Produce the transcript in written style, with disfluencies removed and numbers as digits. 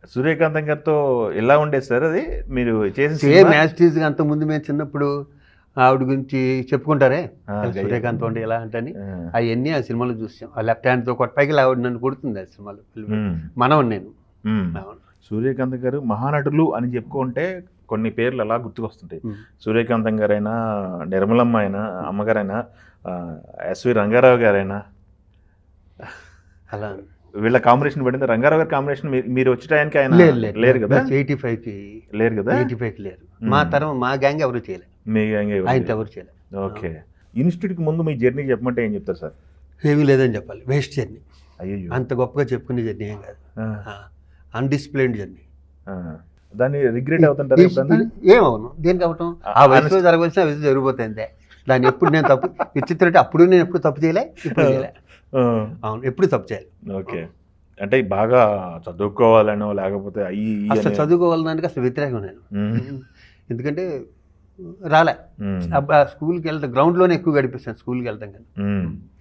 సూర్యకాంతం గారితో ఎలా ఉండేది సార్ అది మీరు చేసిన సేమ్ సినిమా? యాస్టీజ్గా అంతకుముందు మేము చిన్నప్పుడు ఆవిడ గురించి చెప్పుకుంటారే ఆ, సూర్యకాంత్ అంటే ఎలా అంటని ఆ, అవన్నీ ఆ సినిమాలో చూసాం. ఆ లెఫ్ట్ హ్యాండ్తో పైకి ఆవిడ నన్ను కొడుతుంది ఆ సినిమాలో. మ్మ్. మనం నేను మ్మ్. అవును. సూర్యకాంతం గారు మహానటులు అని చెప్పుకుంటే కొన్ని పేర్లు అలా గుర్తుకొస్తుంటాయి. మ్మ్. సూర్యకాంతం గారైనా, నిర్మలమ్మ అయినా, అమ్మగారైనా, ఎస్వి రంగారావు గారైనా, అలా వీళ్ళ కాంబినేషన్ పడింది. రంగారావు గారి కాంబినేషన్ మీరు వచ్చే టైంకి ఆయన లేరు కదా? 85కి లేరు కదా? 85కి లేరు. మా తరం మా గ్యాంగ్ ఎవరు చేయలేదు, మీ gang ఎవరు ఆయనతో లేరు. ఎవరు చేయలేదు. ఓకే. ఇన్స్టిట్యూట్కి ముందు మీ జర్నీ చెప్పమంటే ఏం చెప్తారు సార్? ఏమీ లేదని చెప్పాలి. Waste journey. అయ్యో. అంత గొప్పగా చెప్పుకునే జర్నీ ఏం కాదు. అన్డిసిప్లైన్డ్ జర్నీ. దాన్ని రిగ్రెట్ అవుతుంటారు ఎప్పుడన్నా? ఏమవును దేనికి అవటం? ఆ, ఆ వయసులో జరగవలసిన వయసు జరిగిపోతుంది. దాన్ని ఎప్పుడు నేను తప్పు విచిత్రం అంటే అప్పుడు నేను ఎప్పుడు తప్పు చేయలే, ఇప్పుడు చేయలే. ఆ, అవును, ఎప్పుడు తప్పు చేయాలి. ఓకే. అంటే బాగా చదువుకోవాలనో లేకపోతే అయ్యి ఇయ్యి అసలు అని- చదువుకోవాలడానికి అసలు వ్యతిరేకం నేను. మ్మ్. ఎందుకంటే రాలే. మ్మ్. స్కూల్కి వెళ్తాం, గ్రౌండ్లోనే ఎక్కువ గడిపిస్తాను స్కూల్కి వెళ్తాం కానీ. మ్మ్.